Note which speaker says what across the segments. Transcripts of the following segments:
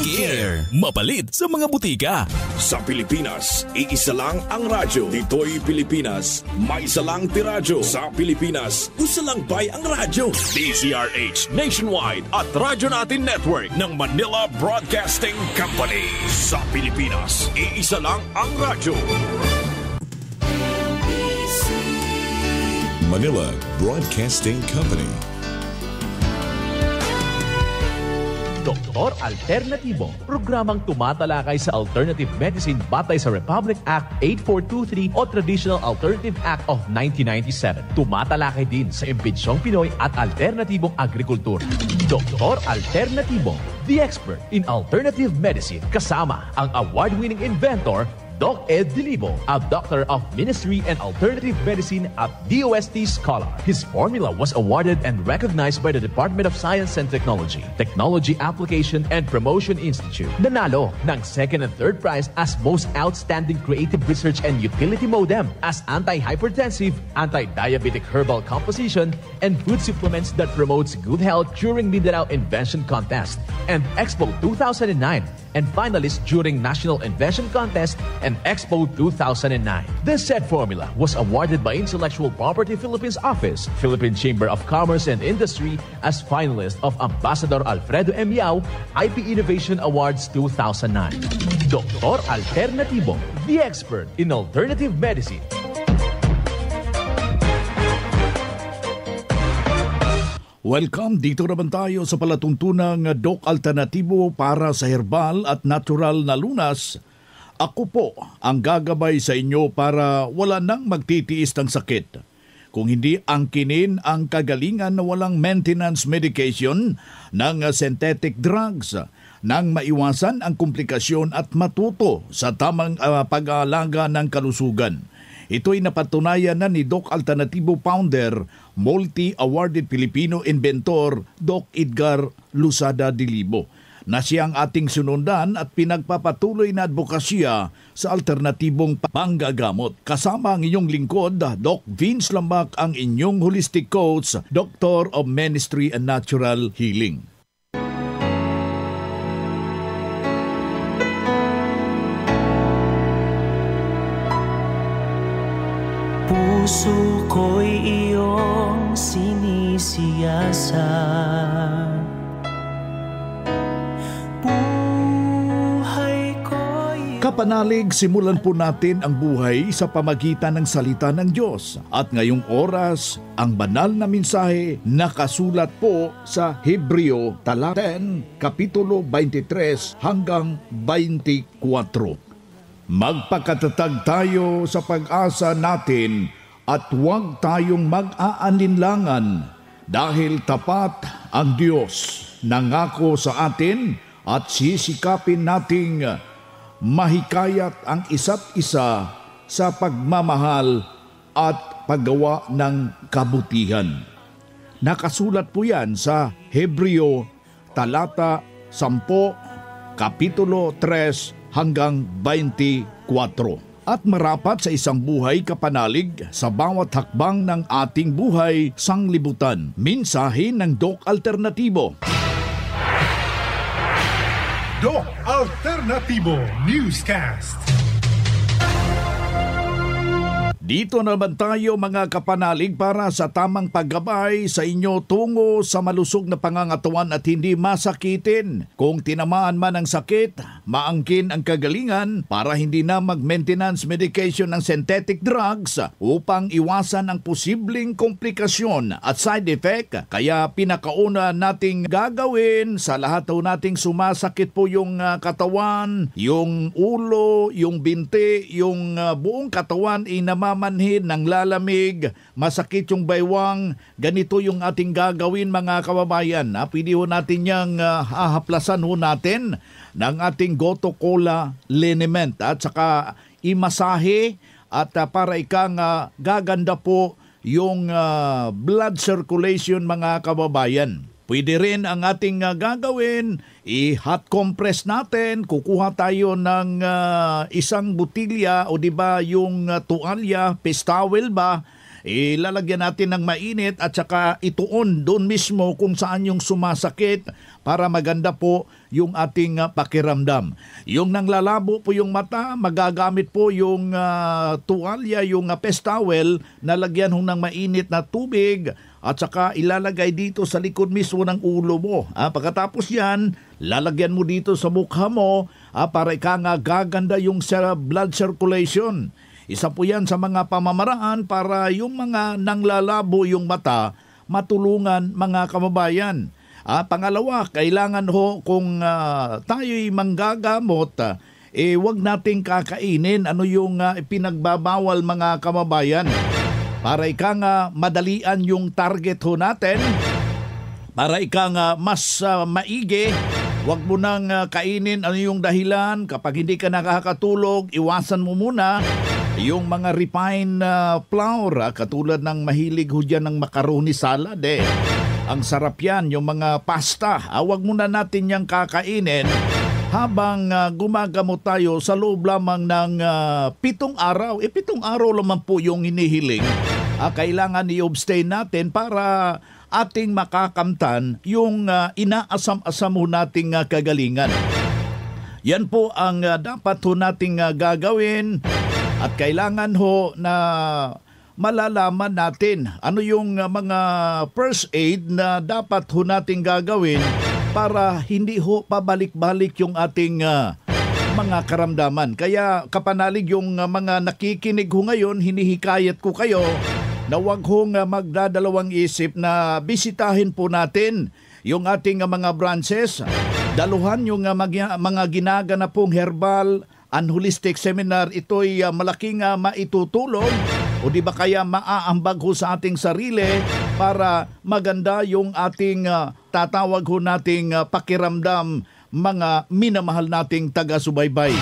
Speaker 1: Care. Mapalit sa mga butika.
Speaker 2: Sa Pilipinas, iisa lang ang radyo. Dito'y Pilipinas, may isa lang tiradyo. Sa Pilipinas, isa lang bay ang radyo. DZRH Nationwide at Radyo Natin Network ng Manila Broadcasting Company. Sa Pilipinas, iisa lang ang radyo.
Speaker 3: Manila Broadcasting Company.
Speaker 4: Doktor Alternatibo, programang tumatalakay sa alternative medicine batay sa Republic Act 8423 o Traditional Alternative Act of 1997. Tumatalakay din sa imbitsyong Pinoy at alternatibong agrikultura. Doktor Alternatibo, the expert in alternative medicine, kasama ang award-winning inventor Doc Ed Dilibo, a doctor of ministry and alternative medicine at DOST Scholar. His formula was awarded and recognized by the Department of Science and Technology, Technology Application and Promotion Institute. Nanalo ng second and third prize as Most Outstanding Creative Research and Utility Modem, as anti-hypertensive, anti-diabetic herbal composition, and food supplements that promotes good health during Mindanao Invention Contest and Expo 2009, and finalist during National Invention Contest and Expo 2009. This said formula was awarded by Intellectual Property Philippines Office, Philippine Chamber of Commerce and Industry as finalist of Ambassador Alfredo M. Yao IP Innovation Awards 2009. Doktor Alternatibo, the expert in alternative medicine.
Speaker 5: Welcome, dito naman tayo sa palatuntunang Doc Alternatibo para sa herbal at natural na lunas. Ako po ang gagabay sa inyo para wala nang magtitiis ng sakit. Kung hindi angkinin ang kagalingan na walang maintenance medication ng synthetic drugs, nang maiwasan ang komplikasyon at matuto sa tamang pag-aalaga ng kalusugan. Ito'y napatunayan na ni Doc Alternatibo founder, multi-awarded Filipino inventor, Doc Edgar Lusada Dilibo, na siyang ating sunundan at pinagpapatuloy na advokasya sa alternatibong panggagamot. Kasama ang inyong lingkod, Doc Vince Lambak, ang inyong holistic coach, Doctor of Ministry and Natural Healing.
Speaker 6: Puso ko'y iyong sinisiyasat.
Speaker 5: Kapanalig, simulan po natin ang buhay sa pamagitan ng salita ng Diyos. At ngayong oras, ang banal na mensahe nakasulat po sa Hebreo talata 10, kapitulo 23 hanggang 24. Magpakatatag tayo sa pag-asa natin at huwag tayong mag-aalinlangan dahil tapat ang Diyos. Nangako sa atin at sisikapin nating mahikayat ang isa't isa sa pagmamahal at paggawa ng kabutihan. Nakasulat po yan sa Hebreo talata 10, kapitulo 3 hanggang 24. At marapat sa isang buhay kapanalig sa bawat hakbang ng ating buhay sanglibutan. Mensahe ng Doc Alternatibo.
Speaker 7: Doc Alternatibo Newscast.
Speaker 5: Dito naman tayo mga kapanalig para sa tamang paggabay sa inyo tungo sa malusog na pangangatawan at hindi masakitin. Kung tinamaan man ng sakit, maangkin ang kagalingan para hindi na mag-maintenance medication ng synthetic drugs upang iwasan ang posibleng komplikasyon at side effect. Kaya pinakauna nating gagawin sa lahat po nating sumasakit po yung katawan, yung ulo, yung binti, yung buong katawan ay mamanhin ng lalamig, masakit yung baywang, ganito yung ating gagawin mga kababayan. Pwede ho natin niyang hahaplasan ho natin ng ating Goto Cola liniment at saka imasahe at para ikang gaganda po yung blood circulation mga kababayan. Pwede rin ang ating gagawin, i-hot compress natin, kukuha tayo ng isang butilya o di ba yung tuwalya, face towel ba, ilalagyan natin ng mainit at saka ituon doon mismo kung saan yung sumasakit para maganda po yung ating pakiramdam. Yung nanglalabo po yung mata, magagamit po yung tuwalya, yung pest towel na lagyan ng mainit na tubig at saka ilalagay dito sa likod mismo ng ulo mo. Pagkatapos yan, lalagyan mo dito sa mukha mo para gaganda yung blood circulation. Isa po yan sa mga pamamaraan para yung mga nanglalabo yung mata matulungan mga kababayan. Pangalawa, kailangan kung tayo'y manggagamot, wag nating kakainin ano yung pinagbabawal mga kababayan. Para madalian yung target natin, para mas maigi, wag mo nang kainin ano yung dahilan. Kapag hindi ka nakakatulog, iwasan mo muna yung mga refined flour, katulad ng mahilig dyan ng macaroni salad Ang sarap yan, yung mga pasta. Huwag muna natin yung kakainin habang gumagamot tayo sa loob lamang ng 7 araw. 7 araw lamang po yung hinihiling. Kailangan i-abstain natin para ating makakamtan yung inaasam-asam nating kagalingan. Yan po ang dapat nating gagawin. At kailangan na malalaman natin ano yung mga first aid na dapat nating gagawin para hindi pabalik-balik yung ating mga karamdaman. Kaya kapanalig yung mga nakikinig ngayon, hinihikayat ko kayo na huwag magdadalawang isip na bisitahin po natin yung ating mga branches. Daluhan yung mga ginaganap pong herbal and holistic seminar. Ito'y malaking maitutulong o di ba kaya maaambag sa ating sarili para maganda yung ating tatawag nating pakiramdam, mga minamahal nating taga-subaybay.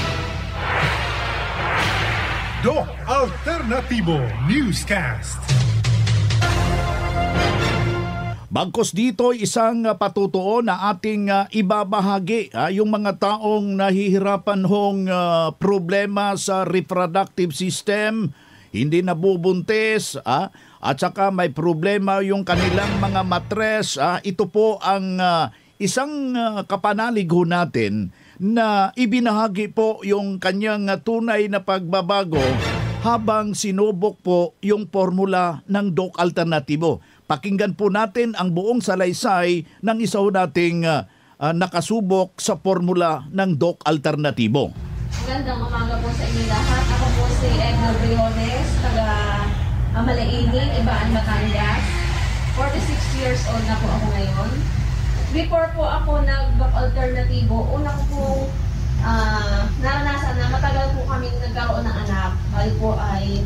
Speaker 7: Doc Alternativo Newscast.
Speaker 5: Bagkos dito, isang patutuo na ating ibabahagi. Yung mga taong nahihirapan problema sa reproductive system, hindi nabubuntis, at saka may problema yung kanilang mga matres. Ito po ang isang kapanalig natin na ibinahagi po yung kanyang tunay na pagbabago habang sinubok po yung formula ng Doc Alternativo. Pakinggan po natin ang buong salaysay ng isa nating nakasubok sa formula ng Doc Alternativo.
Speaker 8: Magandang umaga po sa inyo lahat. Ako po si Edna Briones, taga Malaini, Ibaan, Batangas. 46 years old na po ako ngayon. Before po ako nag-Doc Alternativo, una ko po naranasan na matagal po kami nagkaroon ng anak. Bali po ay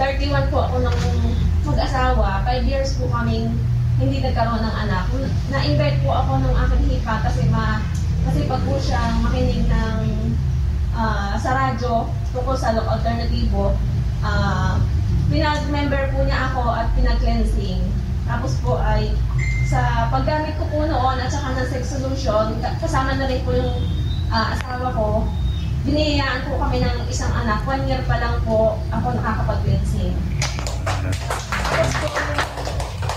Speaker 8: 31 po ako ng mag-asawa. 5 years po kaming hindi nagkaroon ng anak. Na-invite po ako ng aking hipa kasi pag po siya makinig ng sa radyo tungkol sa Doc Alternativo, pinag-member po niya ako at pinag-cleansing. Tapos po ay sa paggamit ko po noon at saka ng sex solution, kasama na rin po yung asawa ko, biniyayaan po kami ng isang anak. 1 year pa lang po ako nakakapag-cleansing. Tapos po,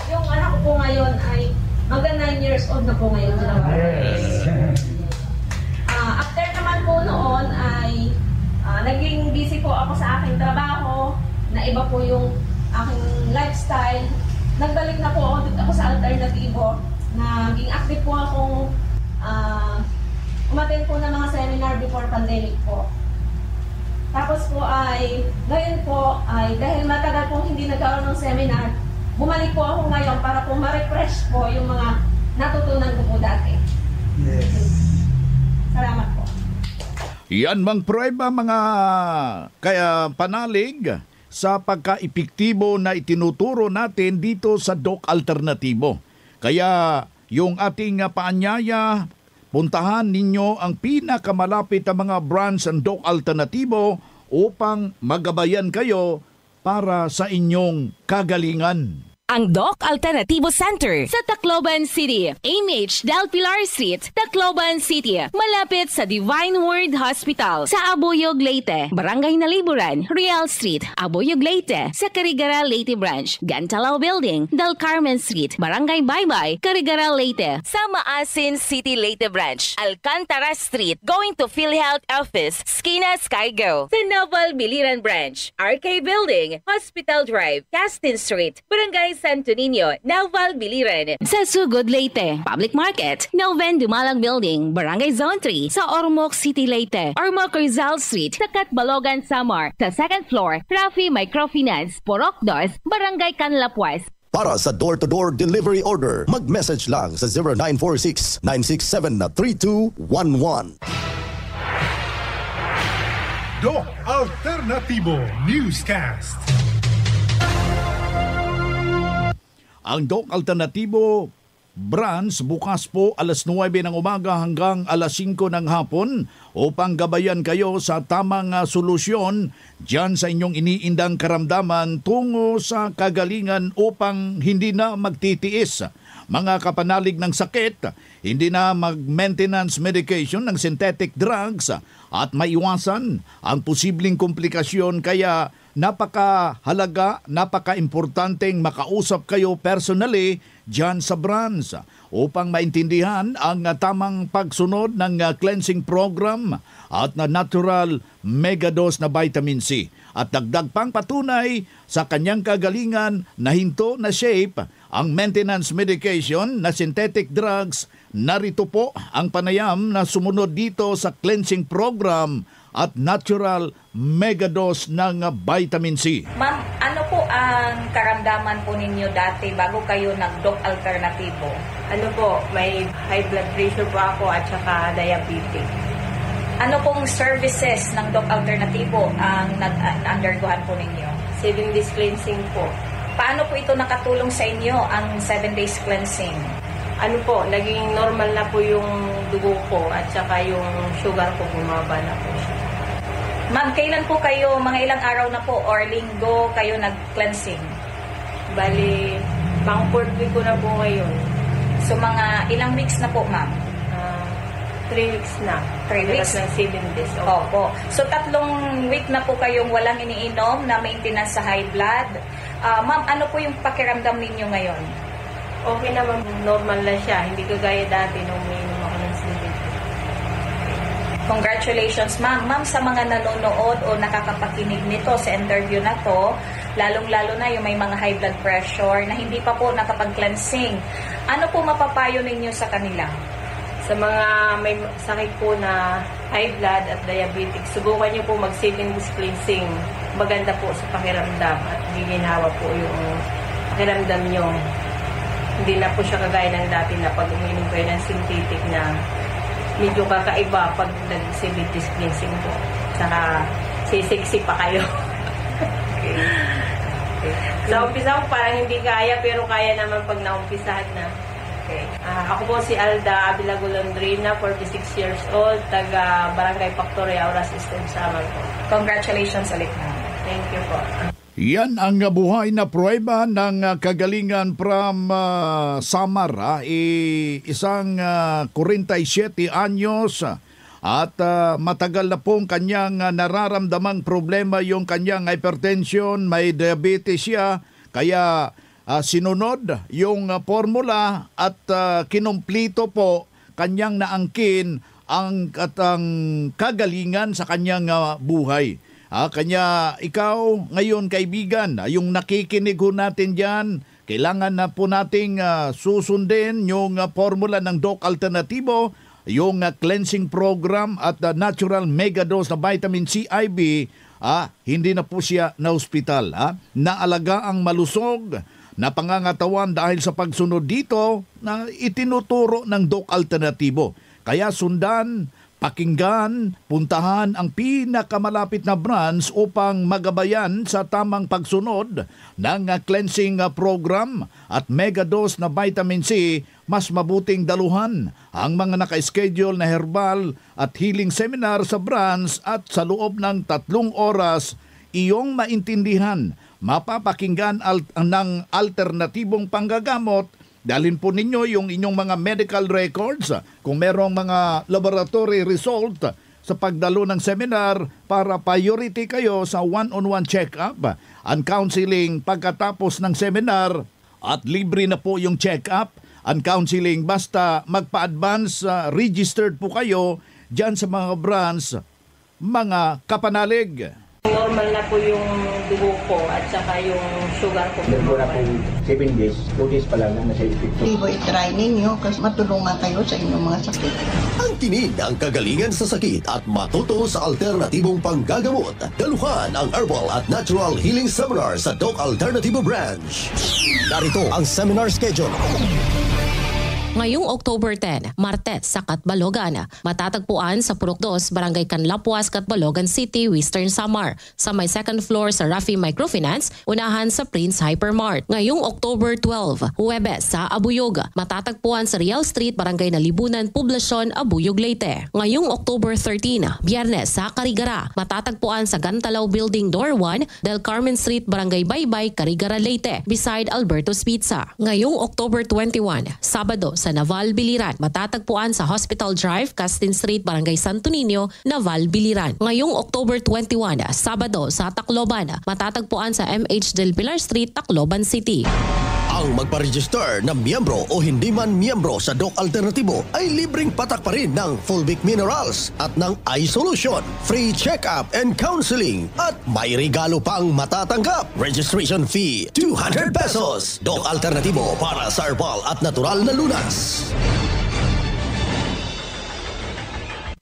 Speaker 8: yung anak ko po ngayon ay hanggang 9 years old na po ngayon. After naman po noon ay naging busy po ako sa aking trabaho, na iba po yung aking lifestyle. Nagbalik na po ako sa Alternativo. Naging active po akong umattend po ng mga seminar before pandemic po. Tapos po ay, ngayon po ay dahil matagal po hindi nagkaroon ng seminar, bumalik po ako ngayon para po ma-refresh po yung mga natutunan ko po dati. Yes. Salamat po.
Speaker 5: Yan mang prueba mga kaya panalig sa pagka-epektibo na itinuturo natin dito sa Doc Alternativo. Kaya yung ating paanyaya, puntahan ninyo ang pinakamalapit na mga branch ng Doc Alternativo upang magabayan kayo para sa inyong kagalingan.
Speaker 9: Ang Doc Alternativo Center sa Tacloban City, AMH Del Pilar Street, Tacloban City, malapit sa Divine Word Hospital sa Abuyog, Leyte, Barangay Naliburan, Real Street, Abuyog, Leyte, sa Carigara, Leyte Branch, Gantalao Building, Del Carmen Street, Barangay Baybay, Carigara, Leyte, sa Maasin City, Leyte Branch, Alcantara Street, going to PhilHealth Office, Skina Skygo, sa Naval Biliran Branch, RK Building, Hospital Drive, Castin Street, Barangay Santo Niño, Naval Biliran, sa Sugod, Leyte, Public Market, Noven Dumalang Building, Barangay Zone 3, sa Ormoc City, Leyte, Ormoc Rizal Street, sa Catbalogan, Samar, sa second floor, Rafi Microfinance, Porok 2, Barangay Canlapuas.
Speaker 10: Para sa door-to-door delivery order, mag-message lang sa 0946-967-3211.
Speaker 7: Doc Alternativo Newscast.
Speaker 5: Ang Doc Alternativo branch bukas po alas 9 ng umaga hanggang alas 5 ng hapon upang gabayan kayo sa tamang solusyon dyan sa inyong iniindang karamdaman tungo sa kagalingan upang hindi na magtitiis mga kapanalig ng sakit, hindi na mag-maintenance medication ng synthetic drugs at maiwasan ang posibleng komplikasyon. Kaya napakahalaga, napaka-importanteng makausap kayo personally dyan sa branch upang maintindihan ang tamang pagsunod ng cleansing program at na natural megadose na vitamin C. At dagdag pang patunay sa kanyang kagalingan na hinto na shape ang maintenance medication na synthetic drugs. Narito po ang panayam na sumunod dito sa cleansing program at natural megadose ng vitamin C.
Speaker 11: Ma'am, ano po ang karamdaman po ninyo dati bago kayo nag-Doc Alternativo?
Speaker 12: Ano po, may high blood pressure po ako at saka diabetic.
Speaker 11: Ano pong services ng Doc Alternativo ang nag-undergohan po ninyo?
Speaker 12: 7 days cleansing po.
Speaker 11: Paano po ito nakatulong sa inyo ang 7 days cleansing?
Speaker 12: Ano po, naging normal na po yung dugo ko at saka yung sugar ko bumaba na po siya.
Speaker 11: Ma'am, kailan po kayo, mga ilang araw na po or linggo kayo nag-cleansing?
Speaker 12: Bali, pang 4th week ko na po ngayon.
Speaker 11: So mga ilang weeks na po, ma'am?
Speaker 12: 3 weeks na.
Speaker 11: 3 weeks?
Speaker 12: Ng 7 days.
Speaker 11: Opo. So 3 week na po kayong walang iniinom na maintenance sa high blood. Ma'am, ano po yung pakiramdam ninyo ngayon?
Speaker 12: Okay naman, normal na siya. Hindi kagaya dati nung umiinom ako ng CBD.
Speaker 11: Congratulations, ma'am. Ma'am, sa mga nanonood o nakakapakinig nito sa interview na to, lalong-lalo na yung may mga high blood pressure na hindi pa po nakapag-cleansing, ano po mapapayo ninyo sa kanila?
Speaker 12: Sa mga may sakit po na high blood at diabetic, subukan nyo po mag-7 days cleansing. Maganda po sa pakiramdam at giginhawa po yung pakiramdam nyo. Hindi na po siya kagaya ng dati na pag uminom kayo ng synthetic na medyo kakaiba pag nag-7 days cleansing po. Saka sisiksi pa kayo. Okay. Sa umpisa ko parang hindi kaya pero kaya naman pag naumpisahan na. Okay. Ako po si Alda Avila Golondrina, 46 years old, taga Barangay Factoria, Aura System, Samar po.
Speaker 11: Congratulations ulit, ma'am.
Speaker 12: Thank you po.
Speaker 5: Yan ang buhay na pruweba ng kagalingan from Samar. Isang 47 anyos at matagal na pong kanyang nararamdamang problema yung kanyang hypertension, may diabetes siya, kaya sinunod yung formula at kinumplito po kanyang naangkin ang kagalingan sa kanyang buhay. Kanya ikaw ngayon kaibigan, yung nakikinig ho natin dyan, kailangan na po nating susundin yung formula ng Doc Alternativo, yung cleansing program at natural megadose na vitamin C IV. Hindi na po siya na ospital. Naalaga ang malusog na pangangatawan dahil sa pagsunod dito na itinuturo ng Doc Alternativo. Kaya sundan, pakinggan, puntahan ang pinakamalapit na branch upang magabayan sa tamang pagsunod ng cleansing program at megadose na vitamin C. Mas mabuting daluhan ang mga naka-schedule na herbal at healing seminar sa branch at sa loob ng 3 oras iyong maintindihan, mapapakinggan ng alternatibong panggagamot. Dalhin po ninyo yung inyong mga medical records kung merong mga laboratory result sa pagdalo ng seminar para priority kayo sa one-on-one check-up and counseling pagkatapos ng seminar. At libre na po yung check-up and counseling basta magpa-advance registered po kayo dyan sa mga branch, mga kapanalig.
Speaker 12: Normal na po yung dugo ko at saka yung sugar ko.
Speaker 13: Wala po 7 days, 2 days pa lang na nasa epekto.
Speaker 14: Libo, i-try ninyo kasi matulungan kayo sa inyong mga sakit.
Speaker 10: Ang tinig ang kagalingan sa sakit at matuto sa alternatibong panggagamot. Daluhan ang Herbal at Natural Healing Seminar sa Doc Alternativo Branch. Narito ang seminar schedule.
Speaker 15: Ngayong October 10, Martes sa Catbalogan, matatagpuan sa Purok 2, Barangay Canlapuas, Catbalogan City, Western Samar, sa may second floor sa Rafi Microfinance, unahan sa Prince Hypermart. Ngayong October 12, Huwebes sa Abuyog, matatagpuan sa Real Street, Barangay Nalibunan, Poblasyon, Abuyog, Leyte. Ngayong October 13, Biyernes sa Carigara, matatagpuan sa Gantalaw Building Door 1, Del Carmen Street, Barangay Baybay, Carigara, Leyte, beside Alberto's Pizza. Ngayong October 21, Sabado sa Naval Biliran, matatagpuan sa Hospital Drive, Castin Street, Barangay Santo Niño, Naval Biliran. Ngayong October 21, Sabado sa Tacloban, matatagpuan sa MH Del Pilar Street, Tacloban City.
Speaker 10: Ang magpa-register na miyembro o hindi man miyembro sa Doc Alternativo ay libreng patak pa rin ng Fulvic Minerals at ng iSolution, free check-up and counseling at may regalo pang matatanggap. Registration fee, 200 pesos. Doc Alternativo para sa herbal at natural na lunas.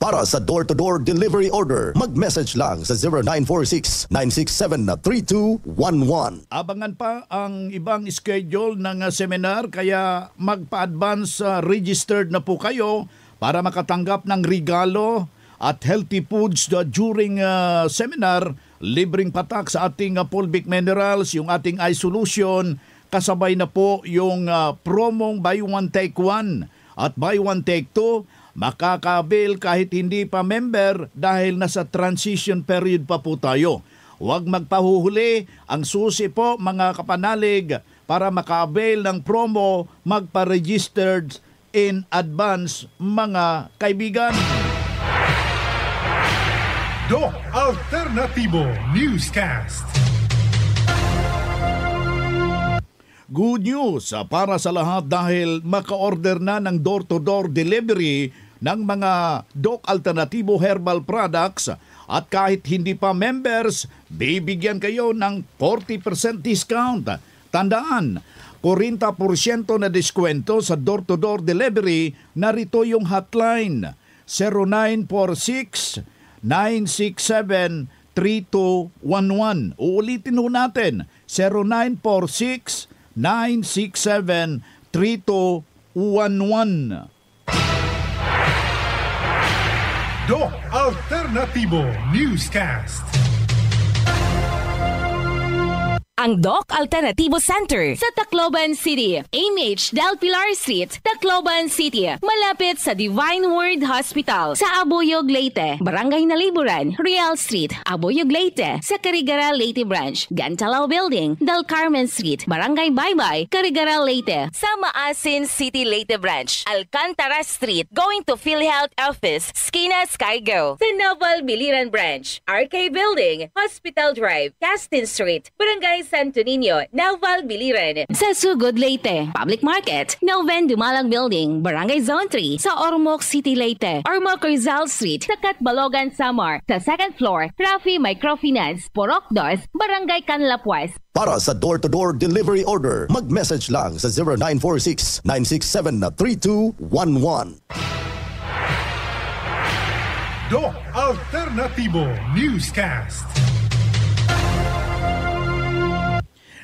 Speaker 10: Para sa door-to-door delivery order, mag-message lang sa 0946-967-3211.
Speaker 5: Abangan pa ang ibang schedule ng seminar kaya magpa-advance registered na po kayo para makatanggap ng regalo at healthy foods during seminar. Libreng patak sa ating Fulvic Minerals, yung ating iSolution. Kasabay na po yung promong buy one take one at buy one take two. Makakabil kahit hindi pa member dahil nasa transition period pa po tayo. Huwag magpahuhuli, ang susi po mga kapanalig para makabil ng promo, magpa-registered in advance mga kaibigan.
Speaker 7: Doc Alternativo Newscast.
Speaker 5: Good news para sa lahat dahil maka-order na ng door-to-door delivery ng mga Doc Alternativo Herbal Products at kahit hindi pa members, bibigyan kayo ng 40% discount. Tandaan, 40% na diskwento sa door-to-door delivery. Narito yung hotline 0946-967-3211. Uulitin ho natin 0946-967-3211.
Speaker 7: Doc Alternativo Newscast.
Speaker 9: Ang Doc Alternativo Center sa Tacloban City, MH Del Pilar Street, Tacloban City, malapit sa Divine Word Hospital sa Abuyog, Leyte, Barangay Naliburan, Real Street, Abuyog, Leyte, sa Carigara, Leyte Branch, Gantalaw Building, Del Carmen Street, Barangay Baybay, Carigara, Leyte, sa Maasin City, Leyte Branch, Alcantara Street, going to PhilHealth Office, Skina Skygo, sa Naval Biliran Branch, RK Building, Hospital Drive, Castin Street, Barangay Santo Niño, Naval Biliran. Sa Sugod, Leyte, Public Market, Noven Dumalang Building, Barangay Zone 3, sa Ormoc City, Leyte, Ormoc Rizal Street, sa Catbalogan, Samar, sa second floor, Rafi Microfinance, Purok 2, Barangay Canlapuas.
Speaker 10: Para sa door-to-door delivery order, mag-message lang sa 0946-967-3211.
Speaker 7: Doc Alternativo Newscast.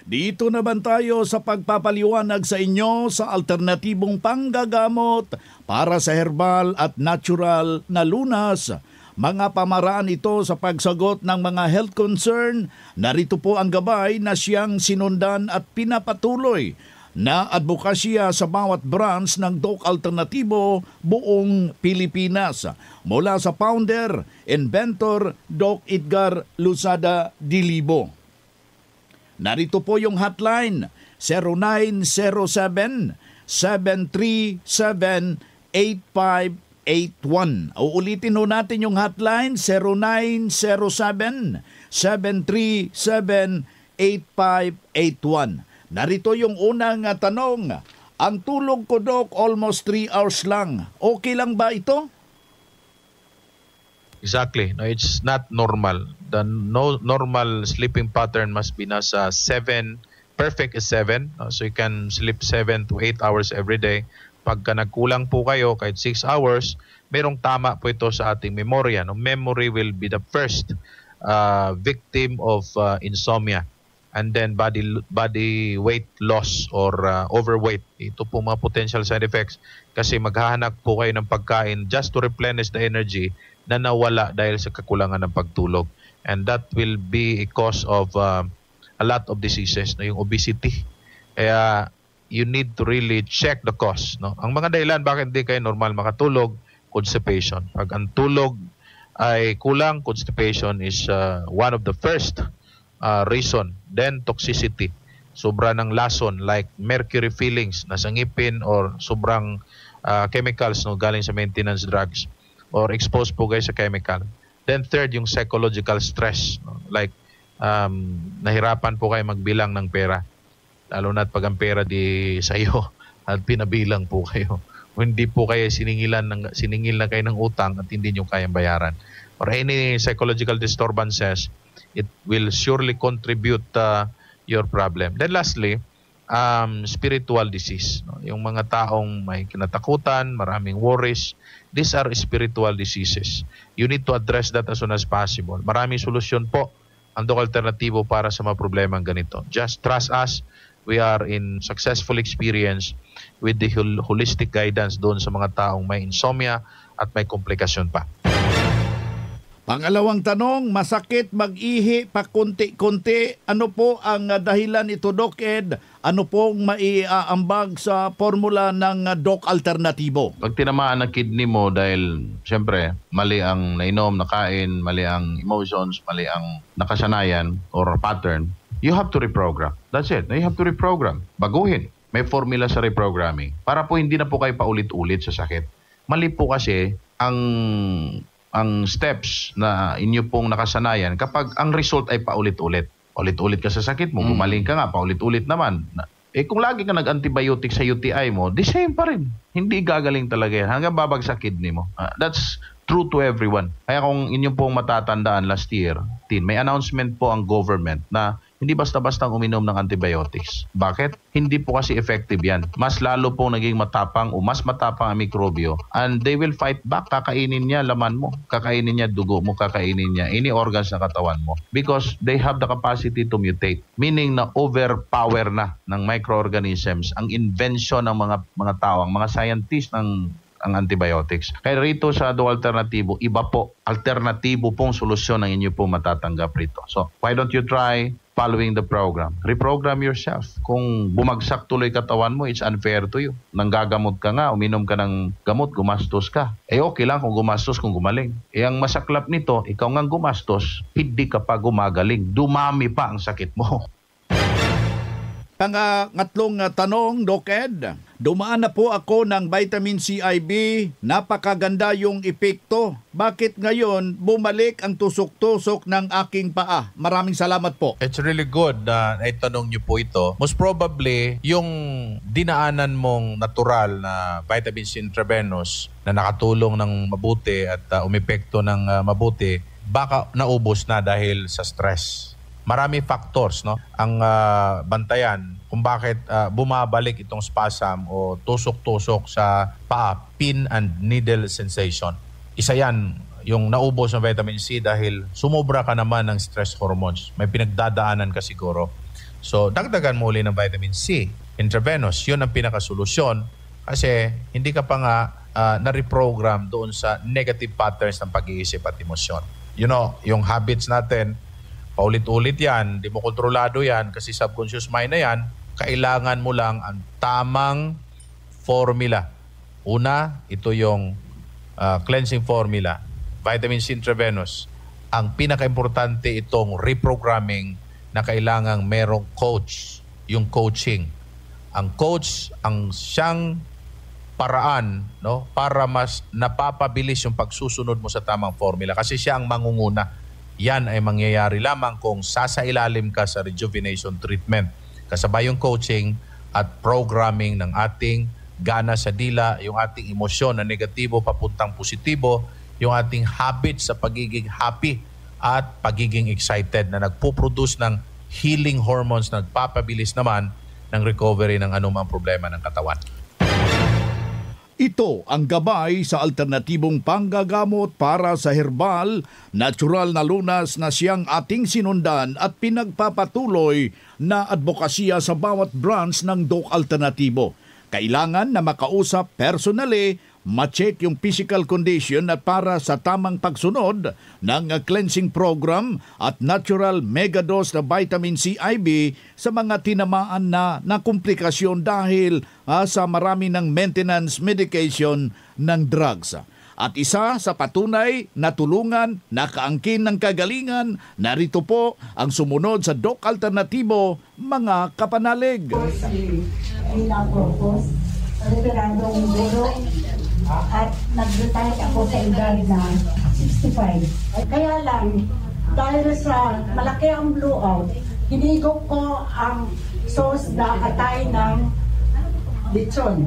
Speaker 5: Dito naman tayo sa pagpapaliwanag sa inyo sa alternatibong panggagamot para sa herbal at natural na lunas. Mga pamaraan ito sa pagsagot ng mga health concern. Narito po ang gabay na siyang sinundan at pinapatuloy na advokasya sa bawat branch ng Doc Alternativo buong Pilipinas. Mula sa founder, inventor, Doc Edgar Luzada Dilibo. Narito po yung hotline 0907-737-8581. Uulitin ho natin yung hotline 0917-737-8581. Narito yung unang tanong. Ang tulog ko, Doc, almost 3 hours lang. Okay lang ba ito?
Speaker 16: Exactly. No, it's not normal. The normal sleeping pattern must be nasa 7. Perfect is 7. So you can sleep 7 to 8 hours every day. Pagka nagkulang po kayo, kahit 6 hours, merong tama po ito sa ating memorya. No? Memory will be the first victim of insomnia. And then body weight loss or overweight. Ito po mga potential side effects kasi maghahanap po kayo ng pagkain just to replenish the energy na nawala dahil sa kakulangan ng pagtulog. And that will be a cause of a lot of diseases, no? Yung obesity. Kaya you need to really check the cause. No? Ang mga dahilan bakit hindi kayo normal makatulog, constipation. Pag ang tulog ay kulang, constipation is one of the first reason. Then toxicity. Sobra ng lason like mercury fillings nasa ngipin or sobrang chemicals no, galing sa maintenance drugs or exposed po guys sa chemical. Then third, yung psychological stress. No? Like nahirapan po kayo magbilang ng pera. Lalo na pag ang pera di sa iyo at pinabilang po kayo. O hindi po kayo siningil na kayo ng utang at hindi nyo kayang bayaran. Or any psychological disturbances, it will surely contribute your problem. Then lastly, spiritual disease. No? Yung mga taong may kinatakutan, maraming worries, these are spiritual diseases. You need to address that as soon as possible. Maraming solusyon po ang Doc Alternatibo para sa mga problemang ganito. Just trust us. We are in successful experience with the holistic guidance doon sa mga taong may insomnia at may komplikasyon pa.
Speaker 5: Pangalawang tanong, masakit mag-ihi pa konti-konti. Ano po ang dahilan ito, Doc Ed? Ano pong maiaambag sa formula ng Doc Alternatibo?
Speaker 16: Pag tinamaan ng kidney mo dahil siyempre mali ang nainom, nakain, mali ang emotions, mali ang nakasanayan or pattern, you have to reprogram. That's it. You have to reprogram. Baguhin. May formula sa reprogramming. Para po hindi na po kayo paulit-ulit sa sakit. Mali po kasi ang steps na inyo pong nakasanayan kapag ang result ay paulit-ulit. Paulit-ulit ka sa sakit mo, gumaling ka nga, paulit-ulit naman. Kung lagi ka nag-antibiotic sa UTI mo, the same pa rin. Hindi gagaling talaga yan hanggang babagsak kidney mo. That's true to everyone. Kaya kung inyo pong matatandaan last year, may announcement po ang government na hindi basta-basta uminom ng antibiotics. Bakit? Hindi po kasi effective yan. Mas lalo po naging matapang o mas matapang ang mikrobyo and they will fight back. Kakainin niya laman mo, kakainin niya dugo mo, kakainin niya any organs na katawan mo because they have the capacity to mutate. Meaning na overpower na ng microorganisms ang invention ng mga tao, ang mga scientists ng ang antibiotics. Kaya rito sa Doc Alternatibo, iba po, alternatibo pong solusyon ang inyo po matatanggap rito. So, why don't you try following the program? Reprogram yourself. Kung bumagsak tuloy katawan mo, it's unfair to you. Nanggagamot ka nga, uminom ka ng gamot, gumastos ka. Okay lang kung gumastos, kung gumaling. Ang masaklap nito, ikaw nga gumastos, hindi ka pa gumagaling. Dumami pa ang sakit mo.
Speaker 5: Pangatlong tanong, Doc Ed. Dumaan na po ako ng vitamin C IV. Napakaganda yung epekto. Bakit ngayon bumalik ang tusok-tusok ng aking paa? Maraming salamat po.
Speaker 16: It's really good na itanong niyo po ito. Most probably, yung dinaanan mong natural na vitamin C intravenous na nakatulong ng mabuti at umepekto ng mabuti, baka naubos na dahil sa stress. Marami factors, no, ang bantayan kung bakit bumabalik itong spasm o tusok-tusok sa paa, pin and needle sensation. Isa yan, yung naubos ng vitamin C dahil sumobra ka naman ng stress hormones. May pinagdadaanan ka siguro. So, dagdagan mo uli ng vitamin C intravenous. Yun ang pinakasolusyon kasi hindi ka pa nga na-reprogram doon sa negative patterns ng pag-iisip at emosyon. You know, yung habits natin, paulit-ulit yan, di mo kontrolado yan kasi subconscious mind na yan, kailangan mo lang ang tamang formula. Una, ito yung cleansing formula, vitamin C intravenous. Ang pinaka-importante itong reprogramming na kailangang merong coach, yung coaching. Ang coach, ang siyang paraan, no, para mas napapabilis yung pagsusunod mo sa tamang formula kasi siya ang mangunguna. Yan ay mangyayari lamang kung sasailalim ka sa rejuvenation treatment. Kasabay yung coaching at programming ng ating gana sa dila, yung ating emosyon na negatibo papuntang positibo, yung ating habit sa pagiging happy at pagiging excited na nagpo-produce ng healing hormones na nagpapabilis naman ng recovery ng anumang problema ng katawan.
Speaker 5: Ito ang gabay sa alternatibong panggagamot para sa herbal, natural na lunas na siyang ating sinundan at pinagpapatuloy na advokasya sa bawat branch ng Doc Alternatibo. Kailangan na makausap personally, ma-check yung physical condition at para sa tamang pagsunod ng cleansing program at natural megadose na vitamin C IV sa mga tinamaan na komplikasyon dahil sa marami ng maintenance medication ng drugs. At isa sa patunay na tulungan, nakaangkin ng kagalingan, narito po ang sumunod sa Doc Alternatibo, mga kapanalig.
Speaker 17: Reveradong guro at nag-retire ako sa edad na 65. Kaya lang, dahil sa malaki ang blowout, hinigop ko ang sauce na atay ng lechon.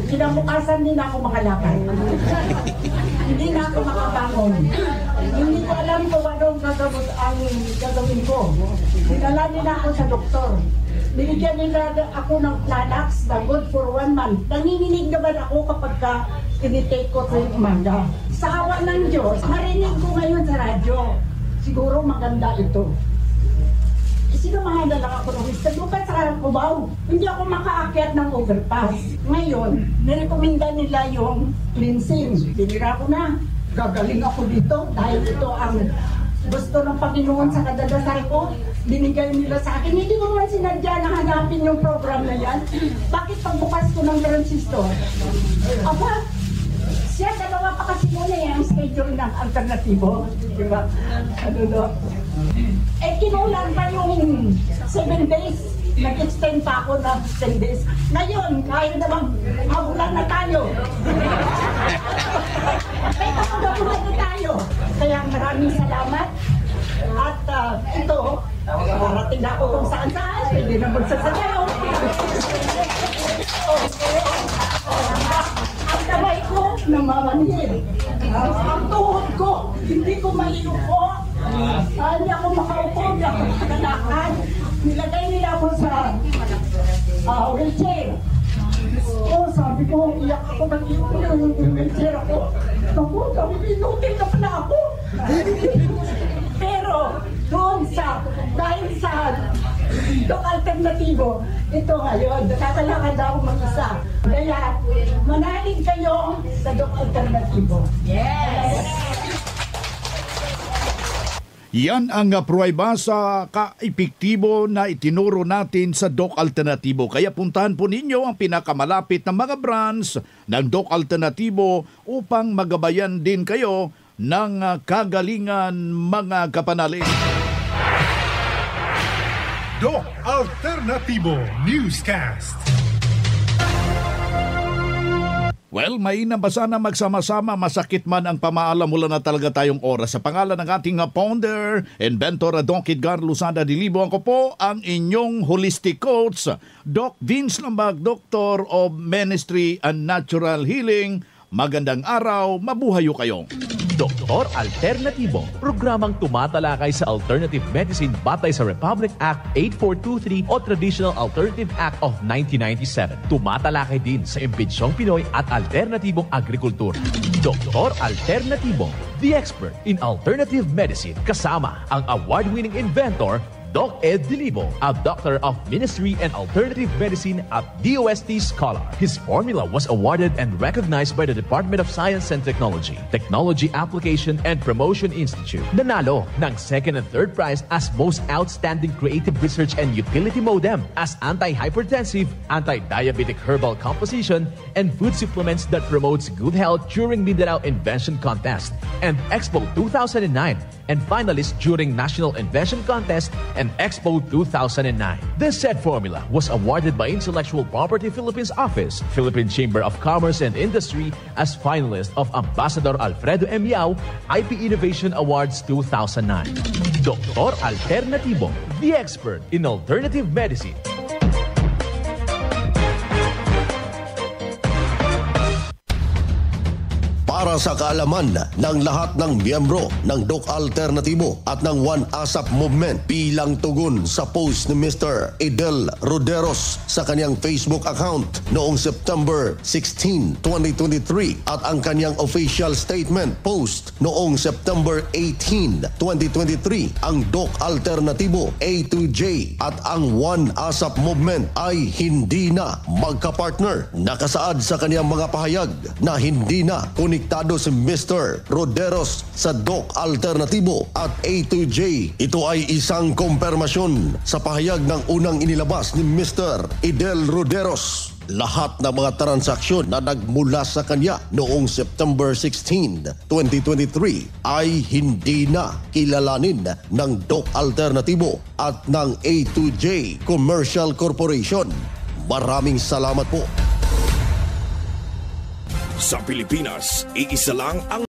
Speaker 17: Kinabukasan din ako makalakad. Hindi na ako makabangon. Hindi ko alam kung anong gagawin ko. Dinala nila ako sa doktor. Binigyan nila ako ng Planax na good for 1 month. Nanginginig naman ako kapag tinitake ko sa umaga. Sa awa ng Diyos, marinig ko ngayon sa radyo. Siguro maganda ito. Sinamahan na lang ako ng wisdom. Bukas sa Cubao, hindi ako makaakyat ng overpass. Ngayon, nirekomenda nila yung cleansing. Binira ko na. Gagaling ako dito dahil ito ang gusto ng Panginoon sa kadadasal ko. Binigay nila sa akin. Hindi ko naman sinadya na hanapin yung program na yan. Bakit pagbukas ko ng transistor? Aba, siya dalawa pa kasi muna yung schedule ng alternatibo. Diba? Ano do? Eh, kinulang pa yung 7 days. Nag-extend pa ako ng 10 days. Ngayon, kaya naman habulan na tayo. Kaya habulan na tayo. Kaya maraming salamat. At ito, marating na ako kung saan-saan. Pwede na magsasayaw. Ang kamay ko, namamanhid. Ang tuhod ko, hindi ko maiupo. Hindi ako makaupo, hindi ako makalakad. Nilagay nila ako sa wheelchair. Sabi ko, iyak ako ng wheelchair ako. Naku, inutin na pala ako. Pero, doon dahil sa Doc Alternatibo, ito ngayon, nakakalakad ako mag-isa. Kaya, manalig kayo sa Doc Alternatibo. Yes!
Speaker 5: Yan ang pruweba sa ka-epektibo na itinuro natin sa Doc Alternatibo. Kaya puntahan po ninyo ang pinakamalapit na mga branch ng Doc Alternatibo upang magabayan din kayo ng kagalingan, mga kapanalig.
Speaker 7: Doc Alternatibo Newscast.
Speaker 5: Well, mainam ba sana magsama-sama, masakit man ang pamaalam, mula na talaga tayong oras. Sa pangalan ng ating founder, inventor Don Kidgar Lusada Dilibo, ako po ang inyong holistic coach, Doc Vince Lambag, Doctor of Ministry and Natural Healing. Magandang araw, mabuhayo kayo.
Speaker 4: Doktor Alternatibo, programang tumatalakay sa alternative medicine batay sa Republic Act 8423 o Traditional Alternative Act of 1997. Tumatalakay din sa imbitsyong Pinoy at alternatibong agrikultura. Doktor Alternatibo, the expert in alternative medicine, kasama ang award-winning inventor Doc Ed Dilibo, a Doctor of Ministry and Alternative Medicine at DOST Scholar. His formula was awarded and recognized by the Department of Science and Technology, Technology Application and Promotion Institute. Nanalo ng second and third prize as Most Outstanding Creative Research and Utility Modem, as Anti-Hypertensive, Anti-Diabetic Herbal Composition, and Food Supplements that Promotes Good Health during Mindanao Invention Contest and Expo 2009. and finalist during National Invention Contest and Expo 2009. This said formula was awarded by Intellectual Property Philippines Office, Philippine Chamber of Commerce and Industry as finalist of Ambassador Alfredo M. Yao IP Innovation Awards 2009. Dr. Alternativo, the expert in alternative medicine.
Speaker 10: Para sa kaalaman ng lahat ng miyembro ng Doc Alternativo at ng One ASAP Movement bilang tugon sa post ni Mr. Idel Roderos sa kanyang Facebook account noong September 16, 2023 at ang kanyang official statement post noong September 18, 2023, ang Doc Alternativo A2J at ang One ASAP Movement ay hindi na magkapartner. Nakasaad sa kanyang mga pahayag na hindi na konektado si Mr. Roderos sa Doc Alternativo at A2J. Ito ay isang kumpirmasyon sa pahayag ng unang inilabas ni Mr. Idel Roderos. Lahat ng mga transaksyon na nagmula sa kanya noong September 16, 2023 ay hindi na kilalanin ng Doc Alternativo at ng A2J Commercial Corporation. Maraming salamat po.
Speaker 2: Sa Pilipinas, iisa lang ang